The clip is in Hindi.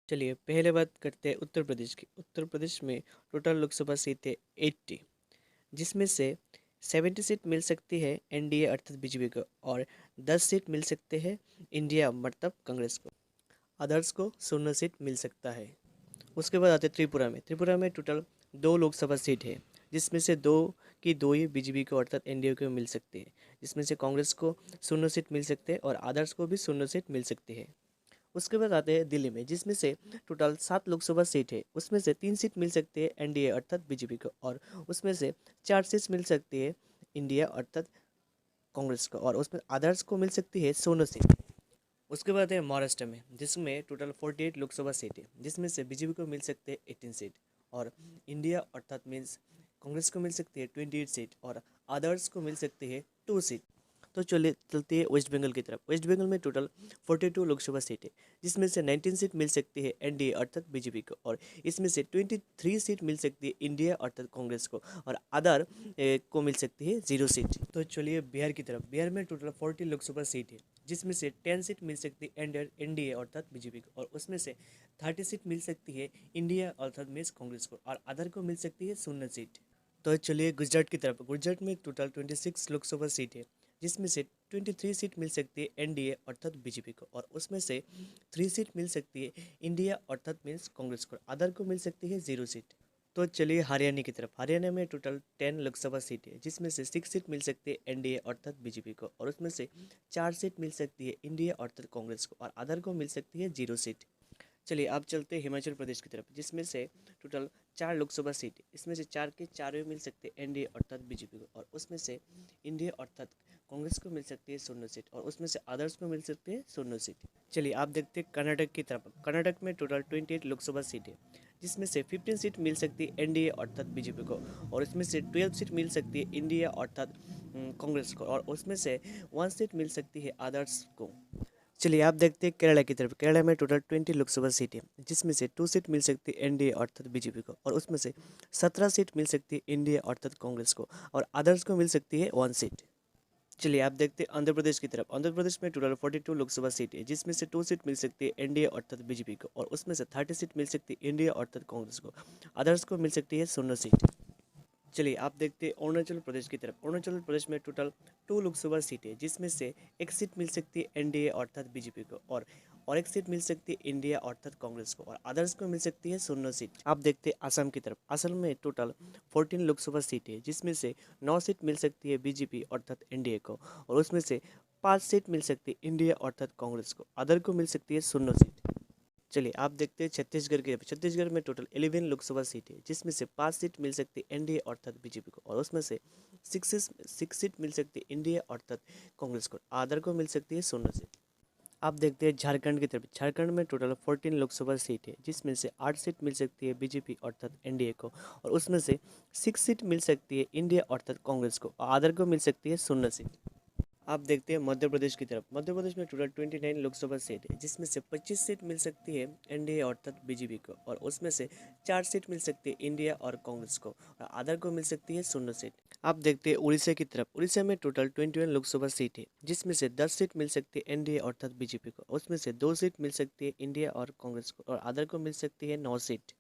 चलिए पहले बात करते हैं उत्तर प्रदेश की। उत्तर प्रदेश में टोटल लोकसभा सीटें 80, जिसमें से 70 सीट मिल सकती है एनडीए अर्थात बीजेपी को, और 10 सीट मिल सकते हैं इंडिया मतलब कांग्रेस को। अदर्स को 0 सीट मिल सकता है। उसके बाद आते हैं त्रिपुरा में। त्रिपुरा में टोटल 2 लोकसभा सीट है, जिसमें से दो की दो ही बीजेपी को अर्थात एनडीए को मिल सकती है, जिसमें से कांग्रेस को 0 सीट मिल सकते हैं और अदर्स को भी 0 सीट मिल सकती है। उसके बाद आते हैं दिल्ली में, जिसमें से टोटल 7 लोकसभा सीट है। उसमें से 3 सीट मिल सकती है एनडीए अर्थात बीजेपी को, और उसमें से 4 सीट मिल सकती है इंडिया अर्थात कांग्रेस को, और उसमें अदर्स को मिल सकती है 16 सीट। उसके बाद है महाराष्ट्र में, जिसमें टोटल 48 लोकसभा सीट है, जिसमें से बीजेपी को मिल सकते हैं 18 सीट, और इंडिया अर्थात मीन्स कांग्रेस को मिल सकती है 28 सीट, और अदर्स को मिल सकती है 2 सीट। तो चलिए चलती है वेस्ट बंगाल की तरफ। वेस्ट बंगाल में टोटल 42 लोकसभा सीट है, जिसमें से 19 सीट मिल सकती है एनडीए अर्थात बीजेपी को, और इसमें से 23 सीट मिल सकती है इंडिया अर्थात कांग्रेस को, और अदर को मिल सकती है 0 सीट। तो चलिए बिहार की तरफ। बिहार में टोटल 40 लोकसभा सीट है, जिसमें से 10 सीट मिल सकती है एनडीए अर्थात बीजेपी को, और उसमें से 30 सीट मिल सकती है इंडिया अर्थात मीन्स कांग्रेस को, और अदर को मिल सकती है 0 सीट। तो चलिए गुजरात की तरफ। गुजरात में टोटल 26 लोकसभा सीट है, जिसमें से 23 सीट मिल सकती है एनडीए अर्थात बीजेपी को, और उसमें से 3 सीट मिल सकती है इंडिया अर्थात मीन्स कांग्रेस को, अदर को मिल सकती है 0 सीट। तो चलिए हरियाणा की तरफ। हरियाणा में टोटल 10 लोकसभा सीट है, जिसमें से 6 सीट मिल सकती है एनडीए अर्थात बीजेपी को, और उसमें से 4 सीट मिल सकती है इंडिया अर्थात कांग्रेस को, और अदर को मिल सकती है 0 सीट। चलिए आप चलते हैं हिमाचल प्रदेश की तरफ, जिसमें से टोटल 4 लोकसभा सीट है। इसमें से 4 के चारों मिल सकते हैं एनडीए अर्थात बीजेपी को, और उसमें से इंडिया अर्थात कांग्रेस को मिल सकती है 0 सीट, और उसमें से अदर्स को मिल सकती है 0 सीट। चलिए आप देखते हैं कर्नाटक की तरफ। कर्नाटक में टोटल 28 लोकसभा सीट है, जिसमें से 15 सीट मिल सकती है एनडीए अर्थात बीजेपी को, और इसमें से 12 सीट मिल सकती है इंडिया अर्थात कांग्रेस को, और उसमें से 1 सीट मिल सकती है अदर्स को। चलिए आप देखते हैं केरला की तरफ। केरला में टोटल 20 लोकसभा सीट है, जिसमें से 2 सीट मिल सकती है एनडीए अर्थात बीजेपी को, और उसमें से 17 सीट मिल सकती है इंडिया अर्थात कांग्रेस को, और अदर्स को मिल सकती है 1 सीट। चलिए आप देखते हैं आंध्र प्रदेश की तरफ। आंध्र प्रदेश में टोटल 42 लोकसभा सीट है, जिसमें से 2 सीट मिल सकती है एनडीए अर्थात बीजेपी को, और उसमें से 30 सीट मिल सकती है इंडिया अर्थात कांग्रेस को, अदर्स को मिल सकती है 0 सीट। चलिए आप देखते हैं अरुणाचल प्रदेश की तरफ। अरुणाचल प्रदेश में टोटल 2 लोकसभा सीट है, जिसमें से 1 सीट मिल सकती है एनडीए अर्थात बीजेपी को, और 1 सीट मिल सकती है इंडिया अर्थात कांग्रेस को, और अदर्स को मिल सकती है 0 सीट। आप देखते हैं असम की तरफ। असम में टोटल 14 लोकसभा सीट है, जिसमें से 9 सीट मिल सकती है बीजेपी अर्थात एनडीए को, और उसमें से 5 सीट मिल सकती है इंडिया अर्थात कांग्रेस को, अदर को मिल सकती है 0 सीट। चलिए आप देखते हैं छत्तीसगढ़ के। छत्तीसगढ़ में टोटल 11 लोकसभा सीट है, जिसमें से 5 सीट मिल सकती है एनडीए अर्थात बीजेपी को, और उसमें से 6 सीट मिल सकती है इंडिया अर्थात कांग्रेस को, अदर को मिल सकती है 0 सीट। आप देखते हैं झारखंड की तरफ। झारखंड में टोटल 14 लोकसभा सीट है, जिसमें से 8 सीट मिल सकती है बीजेपी अर्थात एनडीए को, और उसमें से 6 सीट मिल सकती है इंडिया अर्थात कांग्रेस को, और अदर को मिल सकती है 0 सीट। आप देखते हैं मध्य प्रदेश की तरफ। मध्य प्रदेश में टोटल 29 लोकसभा सीट है, जिसमें से 25 सीट मिल सकती है एनडीए अर्थात बीजेपी को, और उसमें से 4 सीट मिल सकती है इंडिया और कांग्रेस को, और अदर को मिल सकती है 0 सीट। आप देखते हैं उड़ीसा की तरफ। उड़ीसा में टोटल 21 लोकसभा सीट है, जिसमें से 10 सीट मिल सकती है एनडीए अर्थात बीजेपी को, उसमें से 2 सीट मिल सकती है इंडिया और कांग्रेस को, और अदर को मिल सकती है 9 सीट।